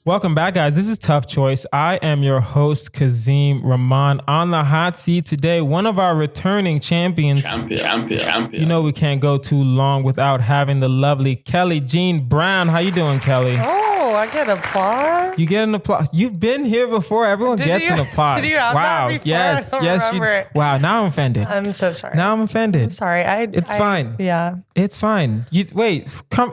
Welcome back, guys. This is Tough Choice. I am your host, Kazeem. Rahman on the hot seat today. One of our returning champions. Champion. You know we can't go too long without having the lovely Kelly Jean Brown. How you doing, Kelly? Oh, I get applause. You get an applause. You've been here before. Everyone gets an applause. Did you have that before? Yes. It. Wow. Now I'm offended. I'm so sorry. Now I'm offended. I'm sorry. It's fine. Yeah. It's fine. We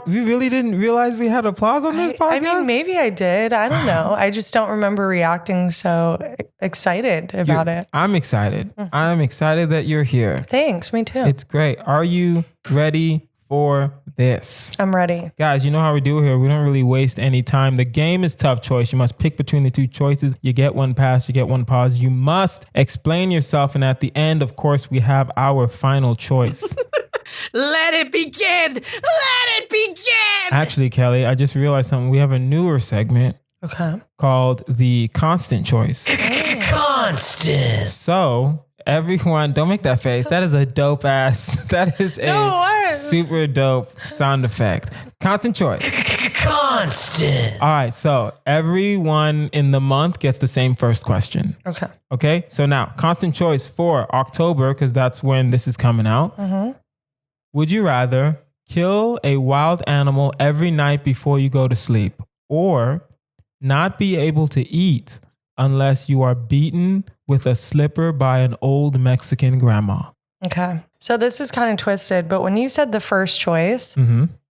really didn't realize we had applause on this podcast? I mean, maybe I did. I don't know. I just don't remember reacting so excited about it. I'm excited. Mm-hmm. I'm excited that you're here. Thanks. Me too. It's great. Are you ready for this? I'm ready. Guys, you know how we do here. We don't really waste any time. The game is Tough Choice. You must pick between the two choices. You get one pass, you get one pause. You must explain yourself. And at the end, of course, we have our final choice. Let it begin. Let it begin. Actually, Kelly, I just realized something. We have a newer segment. Okay. Called the Constant Choice. Constant. So everyone, don't make that face. That is a dope ass. That is a super dope sound effect. Constant Choice. Constant. All right. So everyone in the month gets the same first question. Okay. So now Constant Choice for October, because that's when this is coming out. Mm-hmm. Would you rather kill a wild animal every night before you go to sleep, or not be able to eat unless you are beaten with a slipper by an old Mexican grandma? Okay. So this is kind of twisted, but when you said the first choice,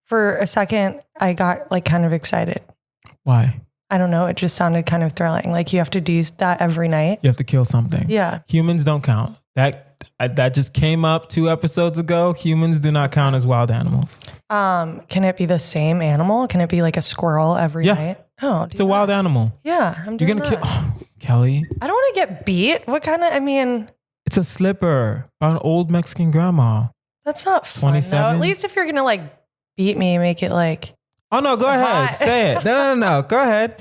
for a second, I got like kind of excited. Why? I don't know. It just sounded kind of thrilling. Like you have to do that every night. You have to kill something. Yeah. Humans don't count. That just came up 2 episodes ago. Humans do not count as wild animals. Can it be the same animal? Can it be like a squirrel every night? Oh, it's a wild animal. Yeah, I'm doing You're gonna kill Kelly. I don't want to get beat. What kind of? I mean, it's a slipper by an old Mexican grandma. That's not fun. 27. At least if you're gonna like beat me, make it like. Oh no! Go ahead. Say it. No. Go ahead.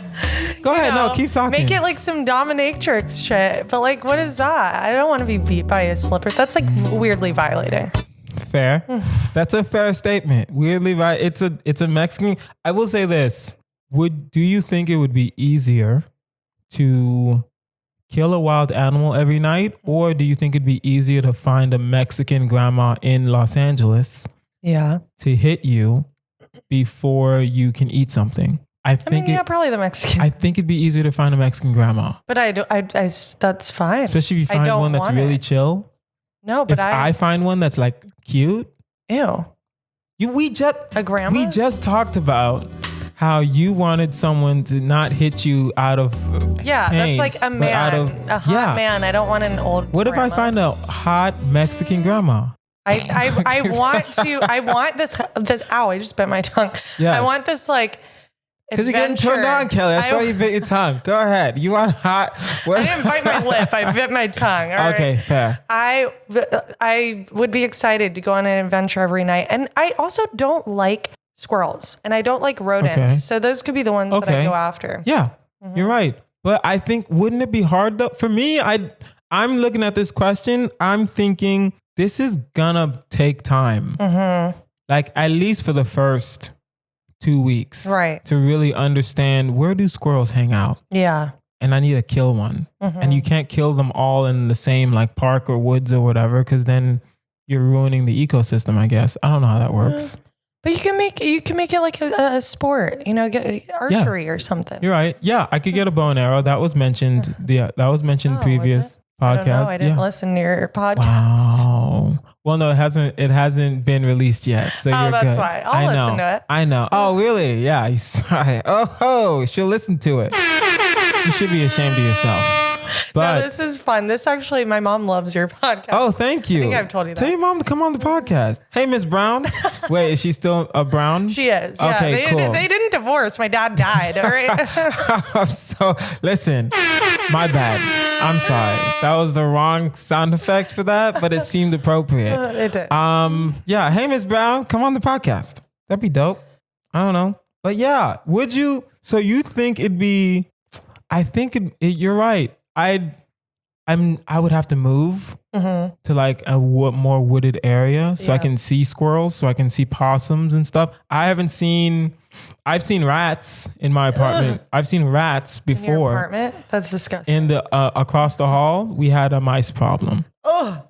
Go ahead. No, keep talking. Make it like some dominatrix shit. But like, what is that? I don't want to be beat by a slipper. That's like weirdly violating. Fair. That's a fair statement. Weirdly, it's a Mexican. I will say this. Do you think it would be easier to kill a wild animal every night, or do you think it'd be easier to find a Mexican grandma in Los Angeles? Yeah. To hit you before you can eat something? Probably the Mexican. I think it'd be easier to find a Mexican grandma. But that's fine. Especially if you find one that's really chill. No, but if I find one that's like cute. Ew. A grandma? We just talked about how you wanted someone to not hit you out of pain, that's like a man, a hot man. I don't want an old What grandma. if I find a hot Mexican grandma? I want this, ow, I just bit my tongue. Yes. I want this like because you're getting turned on, Kelly. That's why you bit your tongue. Go ahead. You want hot? I didn't bite my lip. I bit my tongue. All okay, right? fair. I would be excited to go on an adventure every night. And I also don't like squirrels and I don't like rodents. Okay. So those could be the ones that I go after. Yeah, you're right. But I think, wouldn't it be hard though? For me, I'm looking at this question. I'm thinking this is gonna take time. Like at least for the first 2 weeks. Right. To really understand, where do squirrels hang out? Yeah. And I need to kill one. And you can't kill them all in the same like park or woods or whatever, because then you're ruining the ecosystem, I guess. I don't know how that works. But you can make it like a sport, get archery or something. You're right. Yeah, I could get a bow and arrow. That was mentioned. That was mentioned previous podcast. I don't know. I didn't listen to your podcast. Wow. Well, no, it hasn't been released yet. So you're that's good. why. I'll listen to it. I know. Oh, really? Yeah. You sorry. Oh, she'll listen to it. You should be ashamed of yourself. But no, this is fun. This actually, my mom loves your podcast. Oh, thank you. I think I've told you that. Tell your mom to come on the podcast. Hey, Miss Brown. Wait, is she still a Brown? She is. Yeah. Okay, cool. They didn't divorce. My dad died. All right. Listen, my bad. I'm sorry. That was the wrong sound effect for that, but it seemed appropriate. It did. Yeah. Hey, Miss Brown, come on the podcast. That'd be dope. I don't know. But yeah, would you? So you think it'd be? I think you're right. I would have to move to like a more wooded area so I can see squirrels, so I can see possums and stuff. I've seen rats in my apartment. I've seen rats before. In your apartment? That's disgusting. In the across the hall, we had a mice problem.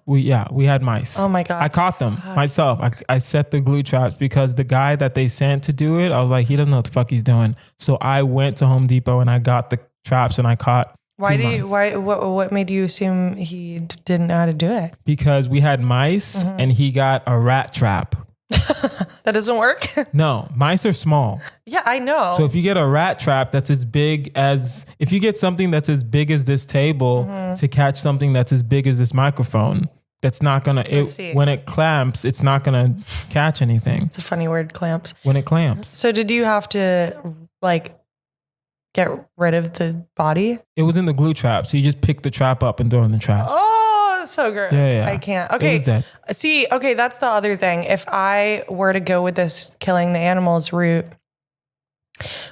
We had mice. Oh my God. I caught them myself. I set the glue traps because the guy that they sent to do it, I was like, he doesn't know what the fuck he's doing. So I went to Home Depot and I got the traps and I caught. What made you assume he didn't know how to do it? Because we had mice and he got a rat trap. That doesn't work? No, mice are small. Yeah, I know. So if you get a rat trap that's as big as, if you get something that's as big as this table to catch something that's as big as this microphone, that's not gonna, when it clamps, it's not gonna catch anything. It's a funny word, clamps. When it clamps. So did you have to like get rid of the body? It was in the glue trap. So you just pick the trap up and throw it in the trash. Oh, so gross. Yeah. I can't. Okay. It was dead. See, okay, that's the other thing. If I were to go with this killing the animals route,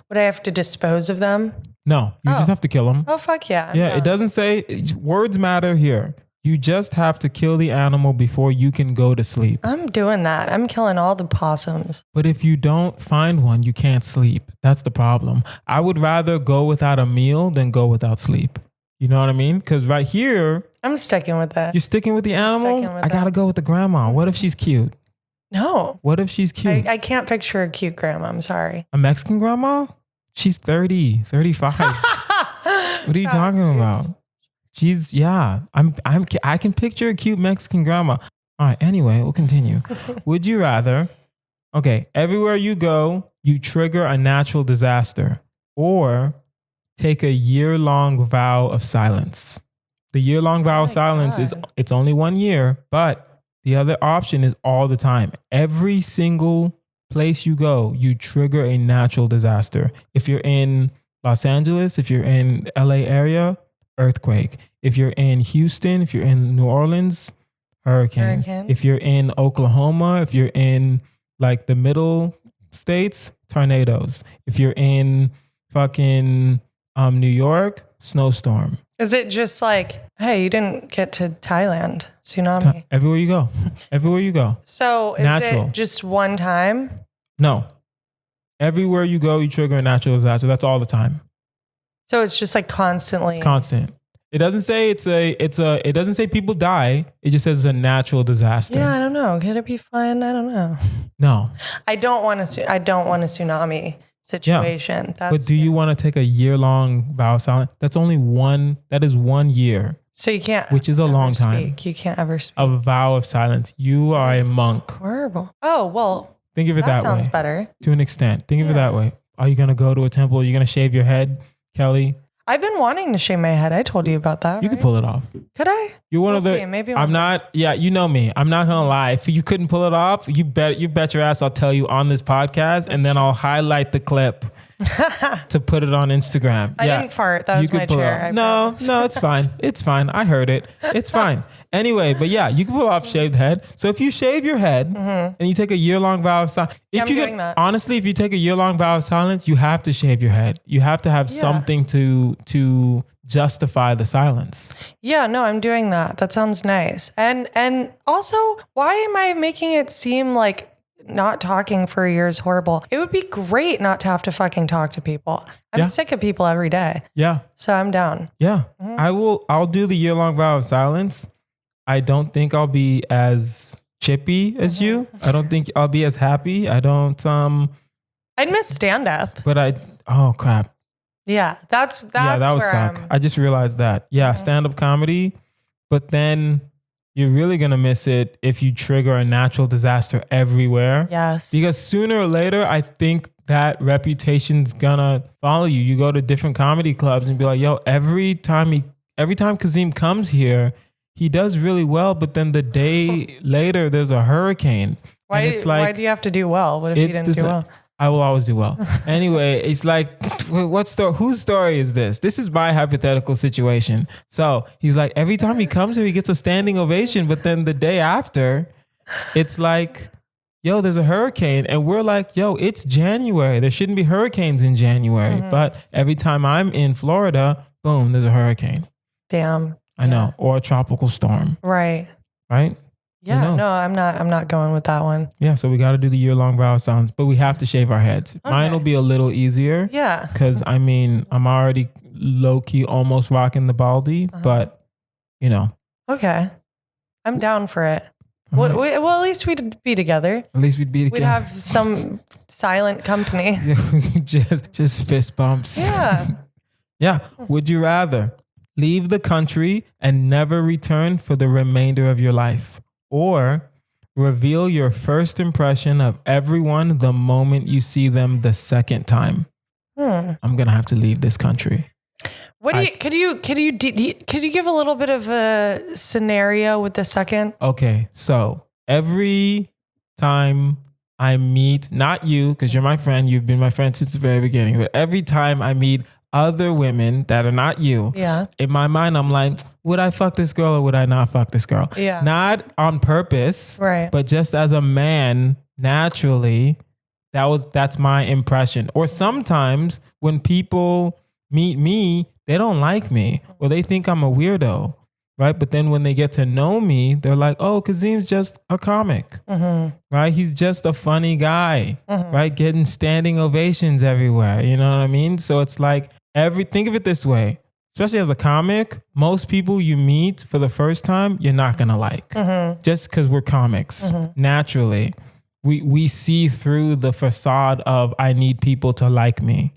would I have to dispose of them? No, you just have to kill them. Oh, fuck yeah. It doesn't say, words matter here. You just have to kill the animal before you can go to sleep. I'm doing that. I'm killing all the possums. But if you don't find one, you can't sleep. That's the problem. I would rather go without a meal than go without sleep. You know what I mean? Because right here, I'm sticking with that. you're sticking with the animal. I gotta go with the grandma. What if she's cute? No. What if she's cute? I can't picture a cute grandma. I'm sorry. A Mexican grandma? She's 30, 35. What are you talking about? She's, I can picture a cute Mexican grandma. All right, anyway, we'll continue. Would you rather, everywhere you go, you trigger a natural disaster, or take a year-long vow of silence? The year-long vow of silence is, it's only 1 year, but the other option is all the time. Every single place you go, you trigger a natural disaster. If you're in Los Angeles, if you're in LA area, earthquake. If you're in Houston, if you're in New Orleans, hurricane. If you're in Oklahoma, if you're in like the middle states, tornadoes. If you're in fucking New York, snowstorm. Is it just like, hey, you didn't get to Thailand, tsunami? Everywhere you go. Everywhere you go. So is it just one time? No. Everywhere you go, you trigger a natural disaster. That's all the time. So it's just like constantly. It's constant. It doesn't say it doesn't say people die. It just says it's a natural disaster. Yeah, I don't know. Could it be fun? I don't know. No. I don't want a tsunami situation. Yeah. But do you want to take a year-long vow of silence? That is 1 year. So you can't, which is a long time. You can't ever speak. A vow of silence. You are a monk. Horrible. Oh, well. Think of it that way. That sounds better. To an extent. Think of it that way. Are you going to go to a temple? Are you going to shave your head, Kelly? I've been wanting to shave my head. I told you about that. You could pull it off. Could I? You're one of the. Maybe I'm not. Yeah, you know me. I'm not gonna lie. If you couldn't pull it off, you bet your ass I'll tell you on this podcast, and then I'll highlight the clip to put it on Instagram. I didn't fart. That was my chair. No, it's fine. It's fine. I heard it. It's fine. Anyway, but yeah, you can pull off shaved head. So if you shave your head and you take a year-long vow of silence, honestly, if you take a year-long vow of silence, you have to shave your head. You have to have something to justify the silence. Yeah, no, I'm doing that. That sounds nice. And also, why am I making it seem like not talking for a year is horrible? It would be great not to have to fucking talk to people. I'm sick of people every day. Yeah. So I'm down. Yeah. I'll do the year-long vow of silence. I don't think I'll be as chippy as you. I don't think I'll be as happy. I'd miss stand-up. But oh crap. Yeah, that's that would suck. I just realized that. Yeah, stand-up comedy. But then you're really going to miss it if you trigger a natural disaster everywhere. Yes. Because sooner or later, I think that reputation's going to follow you. You go to different comedy clubs and be like, yo, every time Kazeem comes here, he does really well, but then the day later, there's a hurricane. Why do you have to do well? What if you didn't do well? I will always do well. Anyway, it's like, whose story is this? This is my hypothetical situation. So he's like, every time he comes here, he gets a standing ovation. But then the day after, it's like, yo, there's a hurricane. And we're like, yo, it's January. There shouldn't be hurricanes in January. But every time I'm in Florida, boom, there's a hurricane. Damn. I know. Or a tropical storm. Right. Right? Yeah, no, I'm not going with that one. Yeah, so we got to do the year-long vow sounds, but we have to shave our heads. Okay. Mine will be a little easier. Yeah. Because, I mean, I'm already low-key almost rocking the baldy, but, you know. Okay. I'm down for it. Well, at least we'd be together. At least we'd be together. We'd have some silent company. just fist bumps. Yeah. Yeah. Would you rather leave the country and never return for the remainder of your life, or reveal your first impression of everyone the moment you see them the second time? I'm gonna have to leave this country. What do you could you give a little bit of a scenario with the second? Okay, so every time I meet, not you, because you're my friend, you've been my friend since the very beginning, but every time I meet other women that are not you, in my mind, I'm like, would I fuck this girl or would I not fuck this girl? Yeah. Not on purpose, right? But just as a man, naturally, that's my impression. Or sometimes when people meet me, they don't like me or they think I'm a weirdo, right? But then when they get to know me, they're like, oh, Kazeem's just a comic, right? He's just a funny guy, right? Getting standing ovations everywhere. You know what I mean? So it's like think of it this way, especially as a comic, most people you meet for the first time, you're not going to like just because we're comics. Naturally, we see through the facade of I need people to like me.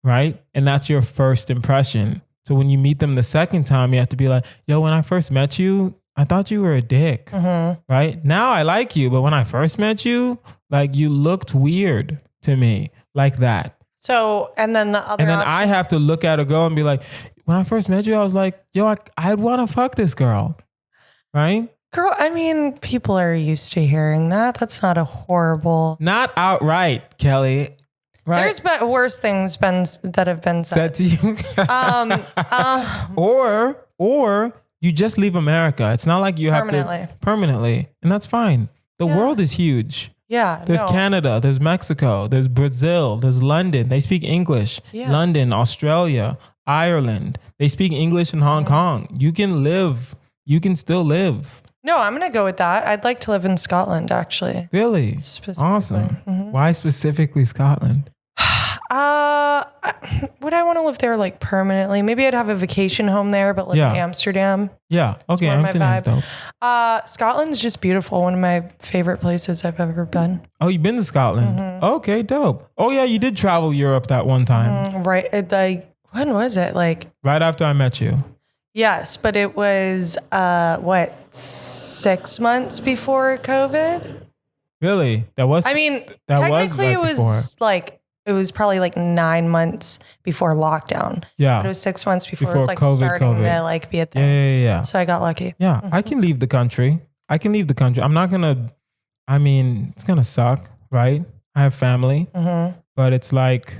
Right? And that's your first impression. So when you meet them the second time, you have to be like, yo, when I first met you, I thought you were a dick, right? Now I like you, but when I first met you, like you looked weird to me, like that. So, and then I have to look at a girl and be like, when I first met you, I was like, yo, I'd want to fuck this girl, right? Girl, I mean, people are used to hearing that. That's not a horrible... Not outright, Kelly. Right. There's been worse things that have been said to you. Or you just leave America. It's not like you have to permanently, and that's fine. The world is huge. Yeah. There's Canada, there's Mexico, there's Brazil, there's London. They speak English. Yeah. London, Australia, Ireland. They speak English in Hong Kong. You can still live. No, I'm going to go with that. I'd like to live in Scotland, actually. Really? Awesome. Why specifically Scotland? Would I want to live there like permanently? Maybe I'd have a vacation home there, but live in Amsterdam. Yeah. Okay. Amsterdam's dope. Scotland's just beautiful. One of my favorite places I've ever been. Oh, you've been to Scotland? Okay, dope. Oh yeah, you did travel Europe that one time. Right. When was it? Like right after I met you. Yes, but it was 6 months before COVID. Really? Technically it was like. It was probably like 9 months before lockdown. Yeah. But it was 6 months before it was like starting to like be a thing. Yeah. So I got lucky. Yeah. I can leave the country. I'm not going to, it's going to suck, right? I have family, but it's like,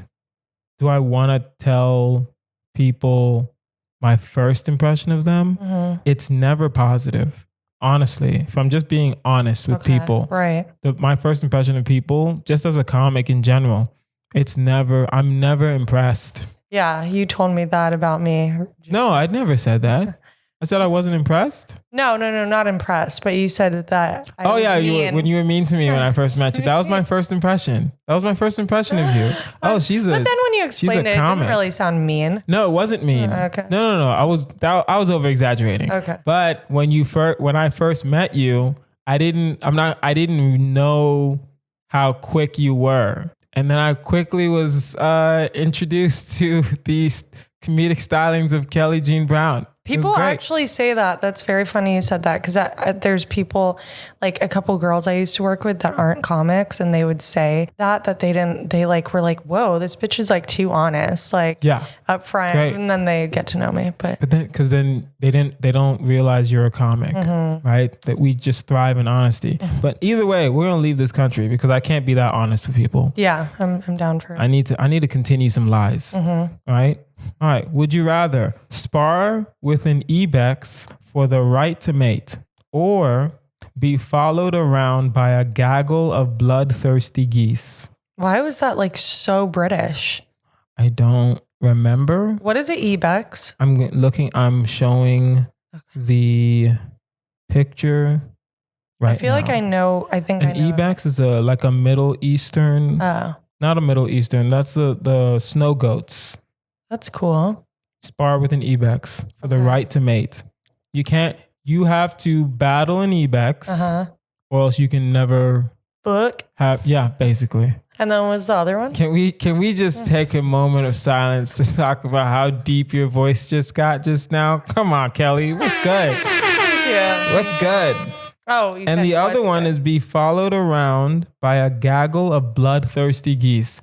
do I want to tell people my first impression of them? It's never positive. Honestly, if I'm just being honest with people, right? My first impression of people, just as a comic in general, I'm never impressed. Yeah, you told me that about me. No, I'd never said that. I said I wasn't impressed. No, not impressed. But you said that. When you were mean to me when I first met you, that was my first impression. That was my first impression of you. Oh, But then when you explained it didn't really sound mean. No, it wasn't mean. Okay. No. I was over exaggerating. Okay. But when I first met you, I didn't know how quick you were. And then I quickly was introduced to these comedic stylings of Kelly Jean Brown. People actually say that. That's very funny you said that, because there's people, like a couple girls I used to work with that aren't comics, and they would say that were like, whoa, this bitch is like too honest, like up front, and then they get to know me. But then, because then they don't realize you're a comic, right? That we just thrive in honesty. But either way, we're gonna leave this country because I can't be that honest with people. Yeah, I'm down for it. I need to continue some lies, right? All right. Would you rather spar with an ibex for the right to mate, or be followed around by a gaggle of bloodthirsty geese? Why was that like so British? I don't remember. What is it, ibex? I'm showing the picture right I feel like I know. I think I know. Ibex is like a Middle Eastern. Not a Middle Eastern. That's the snow goats. That's cool. Spar with an Ibex for the right to mate. You have to battle an Ibex or else you can never basically. And then what's the other one? Can we just take a moment of silence to talk about how deep your voice just got just now? Come on, Kelly. What's good? Yeah. What's good? Oh, and the other one is be followed around by a gaggle of bloodthirsty geese.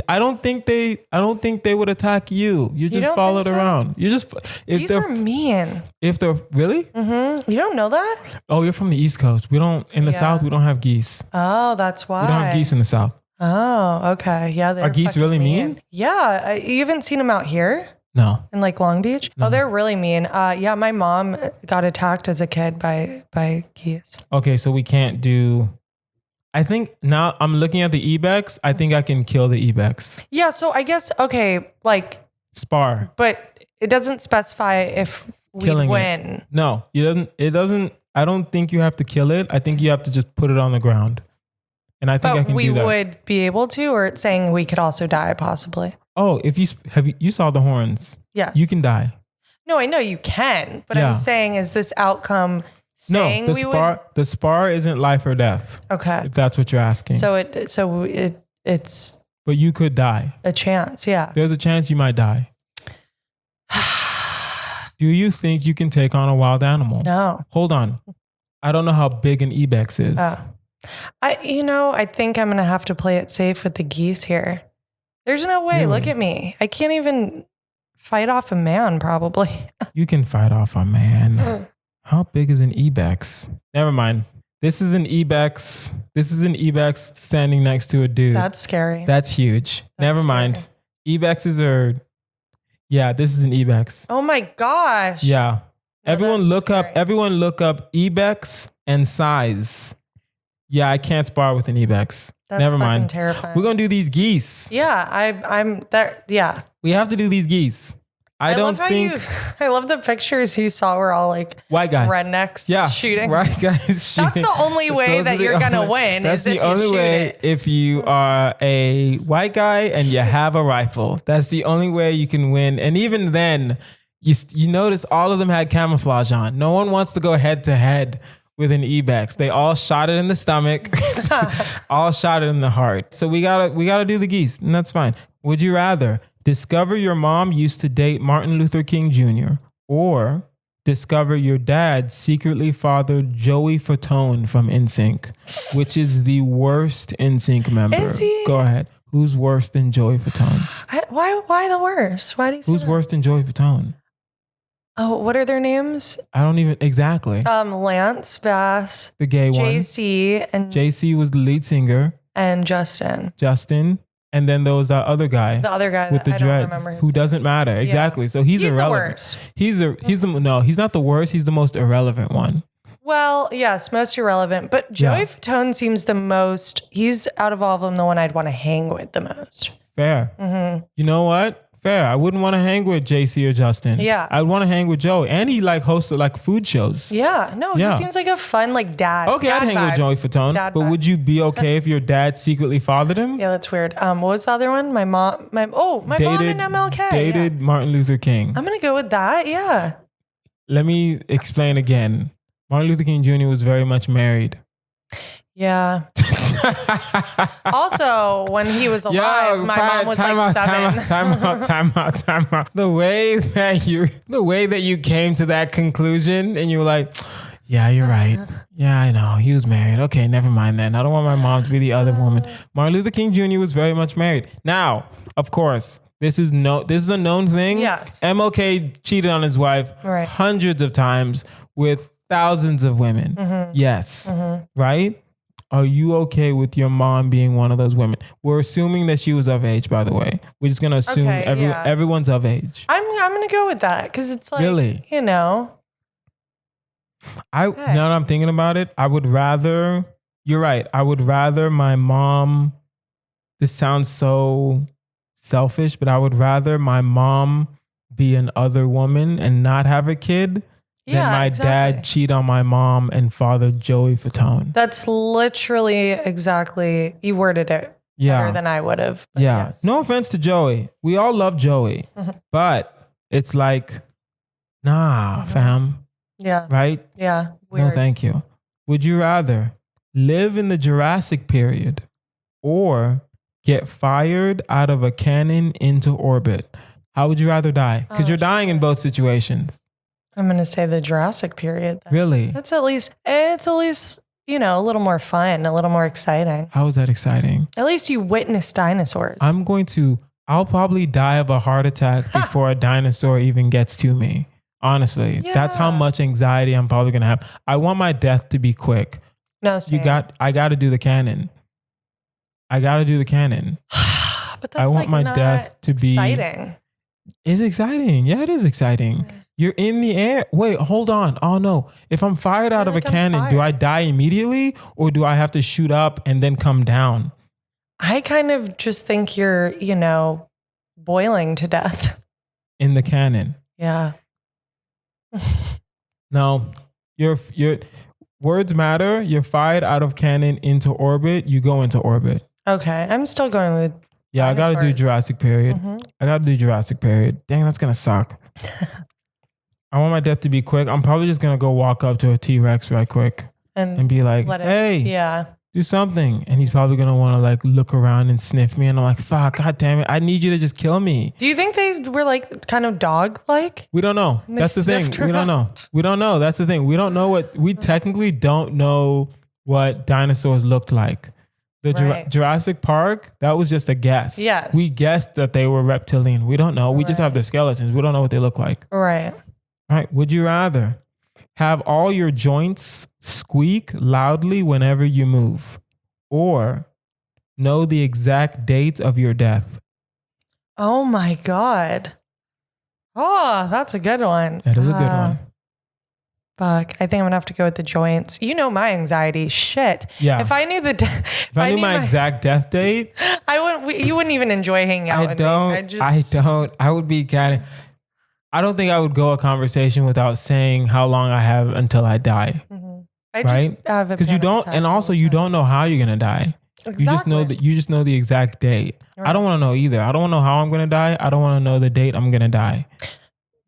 I don't think they would attack you. You're just followed around. You just These are mean. If they're really? You don't know that? Oh, you're from the East Coast. We don't in the South. We don't have geese. Oh, that's why. We don't have geese in the South. Oh, okay. Yeah, are geese really mean? Yeah, you haven't seen them out here. No. In like Long Beach? No. Oh, they're really mean. Yeah, my mom got attacked as a kid by geese. Okay, so we can't do... I think now I'm looking at the Ibex. I think I can kill the Ibex. Yeah, so I guess, okay, like... Spar. But it doesn't specify if we win. No, it doesn't... I don't think you have to kill it. I think you have to just put it on the ground. And I think I can do that. But we would be able to, or it's saying we could also die possibly. Oh, if you saw the horns? Yes. You can die. No, I know you can, but I'm saying, is this outcome saying the spar isn't life or death. Okay. If that's what you're asking. So it's. But you could die. A chance, yeah. There's a chance you might die. Do you think you can take on a wild animal? No. Hold on. I don't know how big an Ibex is. I think I'm going to have to play it safe with the geese here. There's no way. Really? Look at me. I can't even fight off a man, probably. You can fight off a man. How big is an Ibex? Never mind. This is an Ibex. This is an Ibex standing next to a dude. That's scary. That's huge. Never mind. Ibexes are... Yeah, this is an Ibex. Oh my gosh. Yeah. No, everyone look up Ibex and size. Yeah, I can't spar with an Ibex. That's Never mind. Terrifying. We're gonna do these geese. Yeah, I'm there. Yeah, we have to do these geese. I love the pictures you saw were all like white guys, rednecks, shooting. White guys shooting. That's the only way that you're gonna win. That's the only way if you are a white guy and you have a rifle. That's the only way you can win. And even then, you notice all of them had camouflage on. No one wants to go head to head with an Ibex. They all shot it in the stomach, all shot it in the heart. So we gotta do the geese, and that's fine. Would you rather discover your mom used to date Martin Luther King Jr. or discover your dad secretly fathered Joey Fatone from NSYNC, which is the worst NSYNC member? Is he? Go ahead. Who's worse than Joey Fatone? Why the worst? Why do you say Who's worse than Joey Fatone? Oh, what are their names? I don't even exactly. Lance Bass, the gay one. JC and JC was the lead singer, and Justin. And then there was that other guy. The other guy with the dreads, who doesn't matter. Yeah. Exactly. So he's irrelevant. He's not the worst. He's the most irrelevant one. Well, yes, most irrelevant. But Joey Fatone seems the most. He's out of all of them the one I'd want to hang with the most. Fair. Mm-hmm. You know what? Fair. I wouldn't want to hang with JC or Justin. Yeah. I'd want to hang with Joey. And he hosted food shows. Yeah. No, he seems like a fun dad. Okay, dad I'd hang vibes. with Joey Fatone. Dad but vibes. Would you be okay if your dad secretly fathered him? Yeah, that's weird. What was the other one? My mom and MLK. Dated Martin Luther King. I'm going to go with that. Yeah. Let me explain again. Martin Luther King Jr. was very much married. Yeah. Also, when he was alive, my mom was like 7. Time out. The way that you came to that conclusion and you were like, yeah, you're right. Yeah, I know. He was married. Okay, never mind then. I don't want my mom to be the other woman. Martin Luther King Jr. was very much married. Now, of course, this is a known thing. Yes. MLK cheated on his wife hundreds of times with thousands of women. Mm-hmm. Yes. Mm-hmm. Right? Are you okay with your mom being one of those women? We're assuming that she was of age, by the way. We're just going to assume everyone's of age. I'm going to go with that because it's like, really? Now that I'm thinking about it, I would rather, you're right. I would rather my mom, this sounds so selfish, but I would rather my mom be an other woman and not have a kid than my dad cheat on my mom and father Joey Fatone. That's literally exactly, you worded it better than I would have. Yeah. Yes. No offense to Joey. We all love Joey. But it's like, nah, fam. Yeah. Right? Yeah. Weird. No, thank you. Would you rather live in the Jurassic period or get fired out of a cannon into orbit? How would you rather die? Because you're dying in both situations. I'm going to say the Jurassic period. Then. Really? It's at least, you know, a little more fun, a little more exciting. How is that exciting? At least you witnessed dinosaurs. I'll probably die of a heart attack before a dinosaur even gets to me. Honestly, that's how much anxiety I'm probably going to have. I want my death to be quick. No, same. I got to do the cannon. But that's I want my death to be exciting. It's exciting. Yeah, it is exciting. You're in the air. Wait, hold on. Oh no. If I'm fired out of a cannon, do I die immediately or do I have to shoot up and then come down? I kind of just think you're, you know, boiling to death. In the cannon. Yeah. No. Your words matter. You're fired out of cannon into orbit. You go into orbit. Okay. I'm still going with Yeah, dinosaurs. I got to do Jurassic period. I got to do Jurassic period. Dang, that's going to suck. I want my death to be quick. I'm probably just going to go walk up to a T-Rex right quick and be like, hey, do something. And he's probably going to want to like look around and sniff me. And I'm like, fuck, God damn it. I need you to just kill me. Do you think they were like kind of dog-like? We don't know. That's the thing. We don't know. We don't know. That's the thing. We don't know we technically don't know what dinosaurs looked like. The Jurassic Park, that was just a guess. Yeah. We guessed that they were reptilian. We don't know. We just have their skeletons. We don't know what they look like. Right. Right. Would you rather have all your joints squeak loudly whenever you move or know the exact date of your death? Oh my God. Oh, that's a good one. That is a good one. Fuck. I think I'm gonna have to go with the joints. You know my anxiety. Shit. Yeah. If I knew if I knew my exact death date, you wouldn't even enjoy hanging out with me. I would be kind of. I don't think I would go a conversation without saying how long I have until I die. I just have a because you don't, and also you don't know how you're gonna die. Exactly. You just know the exact date. Right. I don't want to know either. I don't want to know how I'm gonna die. I don't want to know the date I'm gonna die.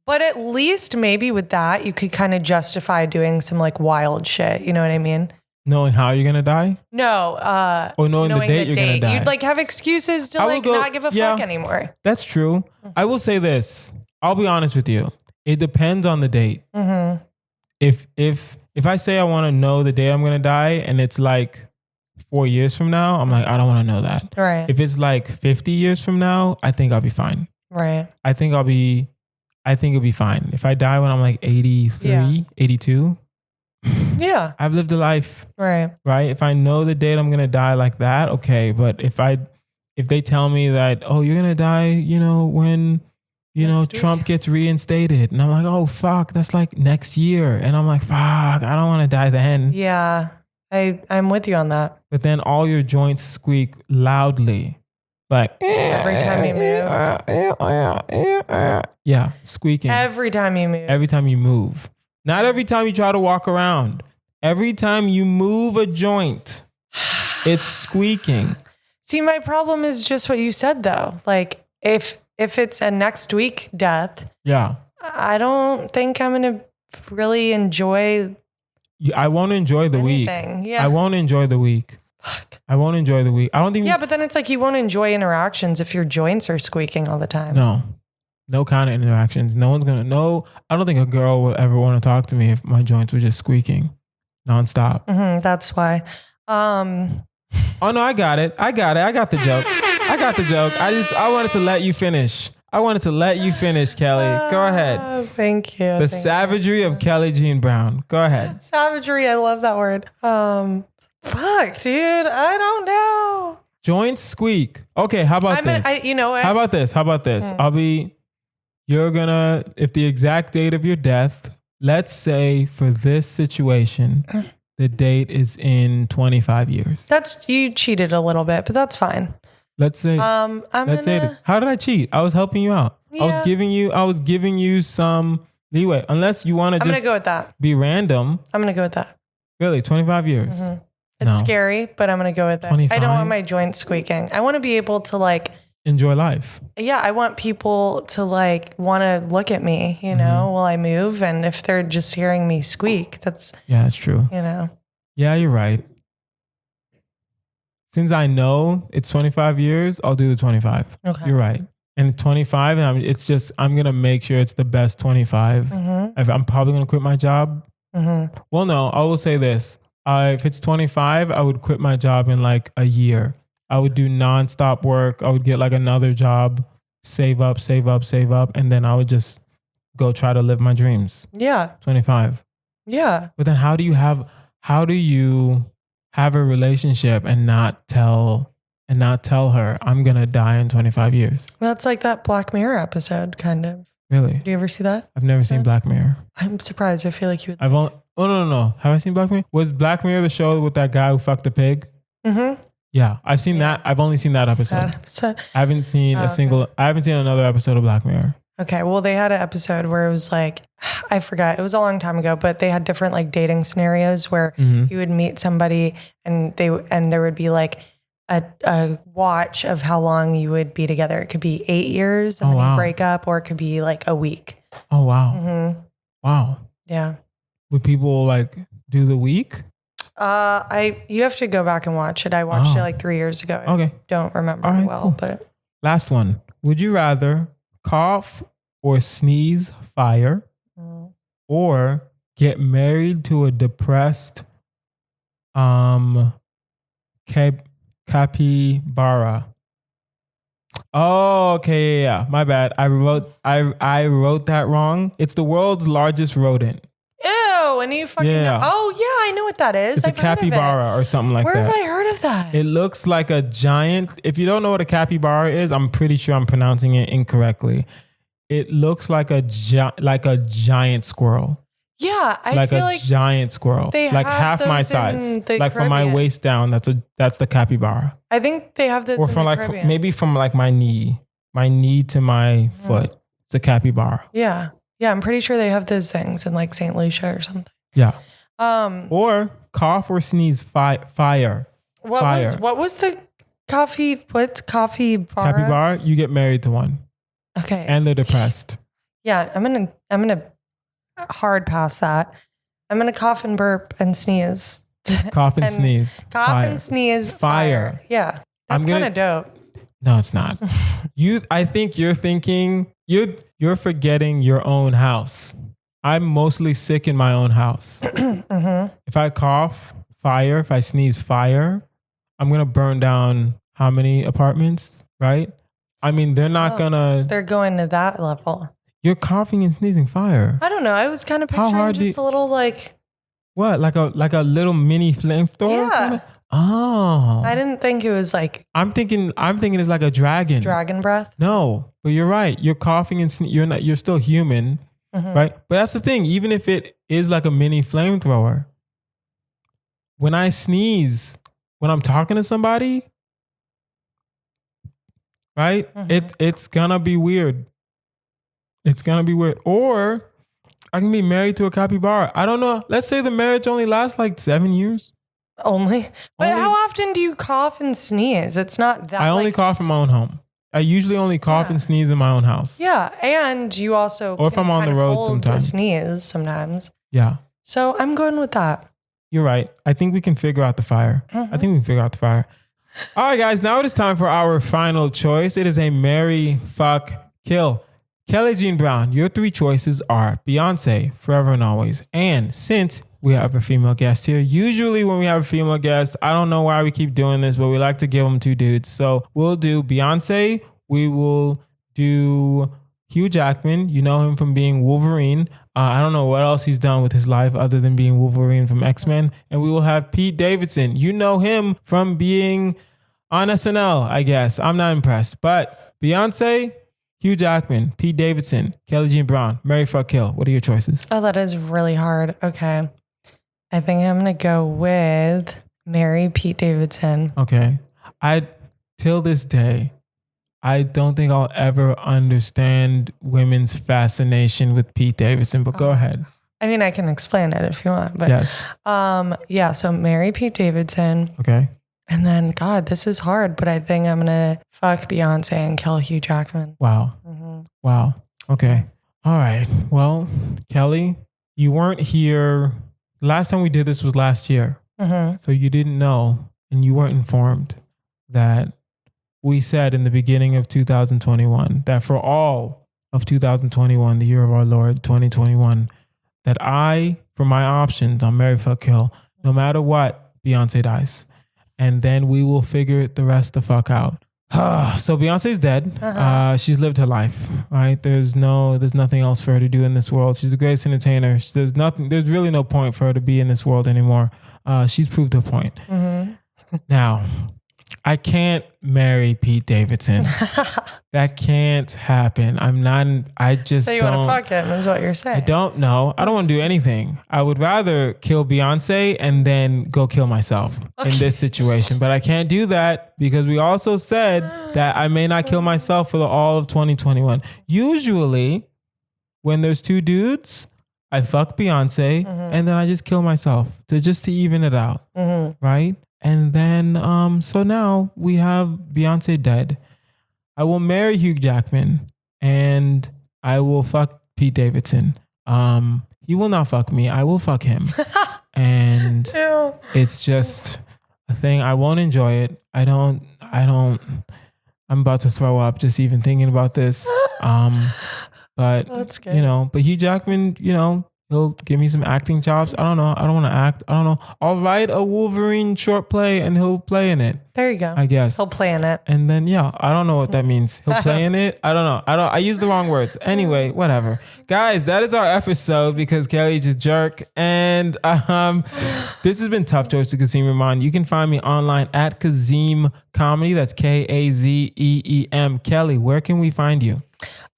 But at least maybe with that, you could kind of justify doing some like wild shit. You know what I mean? Knowing how you're gonna die? No. Or knowing the date you're gonna die. You'd like have excuses to like not give a fuck anymore. That's true. I will say this. I'll be honest with you. It depends on the date. If I say I want to know the day I'm gonna die and it's like 4 years from now, I'm like, I don't want to know that. Right. If it's like 50 years from now, I think I'll be fine. Right. I think it'll be fine. If I die when I'm like 83, 82, yeah, I've lived a life. Right. Right. If I know the date I'm going to die like that, okay. But if they tell me that, oh, you're going to die, you know, when, you know, Trump gets reinstated. And I'm like, oh, fuck, that's like next year. And I'm like, fuck, I don't want to die then. Yeah. I'm with you on that. But then all your joints squeak loudly. Like every time you move. Yeah, squeaking. Every time you move. Every time you move. Not every time you try to walk around. Every time you move a joint, it's squeaking. See, my problem is just what you said though. Like if it's a next week death, yeah, I don't think I'm gonna really enjoy. I won't enjoy the week. Yeah. I won't enjoy the week. Fuck. I won't enjoy the week. I don't think. Yeah, but then it's like you won't enjoy interactions if your joints are squeaking all the time. No kind of interactions. No one's gonna know. I don't think a girl will ever want to talk to me if my joints were just squeaking nonstop. That's why. Oh no, I got it. I got the joke. I wanted to let you finish. Kelly. Go ahead. Thank you. The savagery of Kelly Jean Brown. Go ahead. Savagery. I love that word. Fuck, dude. I don't know. Joints squeak. Okay, how about this? You know what? How about this? If the exact date of your death, let's say for this situation, the date is in 25 years. You cheated a little bit, but that's fine. Let's say, how did I cheat? I was helping you out. Yeah. I was giving you some leeway. Unless you want to I'm going just to go with that. be random. I'm going to go with that. Really, 25 years. Mm-hmm. It's scary, but I'm going to go with it. 25? I don't want my joints squeaking. I want to be able to like enjoy life. Yeah, I want people to like want to look at me, you know, while I move. And if they're just hearing me squeak, that's true. You know. Yeah, you're right. Since I know it's 25 years, I'll do the 25. Okay. You're right. And 25, and I'm going to make sure it's the best 25. I'm probably going to quit my job. Well, no, I will say this. If it's 25, I would quit my job in like a year. I would do nonstop work. I would get like another job, save up. And then I would just go try to live my dreams. Yeah. 25. Yeah. But then how do you have a relationship and not tell her I'm going to die in 25 years? That's like that Black Mirror episode, kind of. Really? Do you ever see that? I've never seen Black Mirror. I'm surprised. I feel like you would. No. Have I seen Black Mirror? Was Black Mirror the show with that guy who fucked the pig? Yeah, I've seen that. I've only seen that episode. I haven't seen I haven't seen another episode of Black Mirror. Okay. Well, they had an episode where it was like, I forgot, it was a long time ago, but they had different like dating scenarios where you would meet somebody and there would be like a watch of how long you would be together. It could be 8 years and then you break up, or it could be like a week. Oh, wow. Wow. Yeah. Would people like do the week? You have to go back and watch it. I watched it like 3 years ago. Okay. Don't remember Cool. but last one. Would you rather cough or sneeze fire or get married to a depressed capybara? Oh, okay, yeah. My bad. I wrote that wrong. It's the world's largest rodent. Ew, and you fucking know. Oh, yeah, I know what that is. It's a capybara or something like that. Where have I heard of that? It looks like a giant. If you don't know what a capybara is, I'm pretty sure I'm pronouncing it incorrectly. It looks like a giant squirrel. Yeah, I feel like giant squirrel, like half my size, like from my waist down. That's the capybara. I think they have this, or from maybe from like my knee to my foot. It's a capybara. Yeah, I'm pretty sure they have those things in like St. Lucia or something. Yeah. Or cough or sneeze fire. What was the coffee? What's coffee bar? Capybara. You get married to one. Okay. And they're depressed. Yeah, I'm gonna hard pass that. I'm gonna cough and burp and sneeze. Cough and sneeze. Cough fire. And sneeze. Fire. Yeah, that's kind of dope. No, it's not. I think you're thinking you're forgetting your own house. I'm mostly sick in my own house. If I cough, fire. If I sneeze, fire. I'm gonna burn down how many apartments? Right? I mean, they're not gonna. They're going to that level. You're coughing and sneezing fire. I don't know. I was kind of picturing just a little like. What? Like a little mini flamethrower? Yeah. Oh. I didn't think it was like. I'm thinking it's like a dragon. Dragon breath? No, but you're right. You're coughing and you're still human, right? But that's the thing. Even if it is like a mini flamethrower, when I sneeze, when I'm talking to somebody, right? It's gonna be weird. It's gonna be weird. Or I can be married to a capybara. I don't know. Let's say the marriage only lasts like 7 years. Only? But how often do you cough and sneeze? It's not that. I only cough in my own home. I usually only cough and sneeze in my own house. Yeah, and you also or if I'm on the road sometimes. Sneeze sometimes. Yeah. So I'm going with that. You're right. I think we can figure out the fire. I think we can figure out the fire. All right, guys. Now it is time for our final choice. It is a marry, fuck, kill. Kelly Jean Brown, your three choices are Beyonce, Forever and Always. And since we have a female guest here, usually when we have a female guest, I don't know why we keep doing this, but we like to give them two dudes. So we'll do Beyonce. We will do Hugh Jackman. You know him from being Wolverine. I don't know what else he's done with his life other than being Wolverine from X-Men. And we will have Pete Davidson. You know him from being on SNL, I guess. I'm not impressed. But Beyonce, Hugh Jackman, Pete Davidson, Kelly Jean Brown, marry, fuck, kill. What are your choices? Oh, that is really hard. Okay. I think I'm going to go with marry Pete Davidson. Okay. Till this day, I don't think I'll ever understand women's fascination with Pete Davidson, but go ahead. I mean, I can explain it if you want, but yes. Yeah, so marry Pete Davidson. Okay. And then, God, this is hard, but I think I'm going to fuck Beyonce and kill Hugh Jackman. Wow. Wow. Okay. All right. Well, Kelly, you weren't here. Last time we did this was last year. So you didn't know and you weren't informed that we said in the beginning of 2021 that for all of 2021, the year of our Lord, 2021, that for my options on Marry, Fuck, Kill, no matter what, Beyonce dies. And then we will figure the rest the fuck out. So Beyonce's dead. She's lived her life, right? There's nothing else for her to do in this world. She's the greatest entertainer. There's really no point for her to be in this world anymore. She's proved her point. Now, I can't marry Pete Davidson. That can't happen. I just so you don't. want to fuck him is what you're saying. I don't know. I don't want to do anything. I would rather kill Beyonce and then go kill myself in this situation. But I can't do that because we also said that I may not kill myself for all of 2021. Usually, when there's two dudes, I fuck Beyonce and then I just kill myself to even it out, right? And then, so now we have Beyonce dead. I will marry Hugh Jackman and I will fuck Pete Davidson. He will not fuck me. I will fuck him. And it's just a thing. I won't enjoy it. I'm about to throw up just even thinking about this. But, that's good. But Hugh Jackman, he'll give me some acting chops. I don't know. I don't want to act. I don't know. I'll write a Wolverine short play and he'll play in it. There you go. I guess. He'll play in it. And then, I don't know what that means. He'll play in it. I don't know. I used the wrong words. Anyway, whatever. Guys, that is our episode because Kelly's just jerk. And this has been Tough Choice to Kazeem Rahman. You can find me online at Kazeem Comedy. That's Kazeem. Kelly, where can we find you?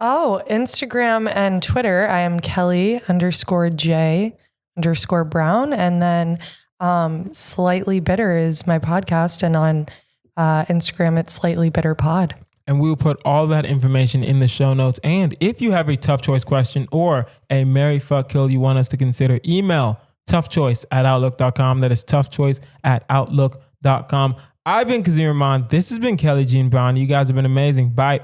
Oh, Instagram and Twitter. I am Kelly_J_Brown. And then Slightly Bitter is my podcast. And on Instagram, it's Slightly Bitter Pod. And we will put all that information in the show notes. And if you have a tough choice question or a marry, fuck, kill you want us to consider, email toughchoice@outlook.com. That is toughchoice@outlook.com. I've been Kazeem Rahman. This has been Kelly Jean Brown. You guys have been amazing. Bye.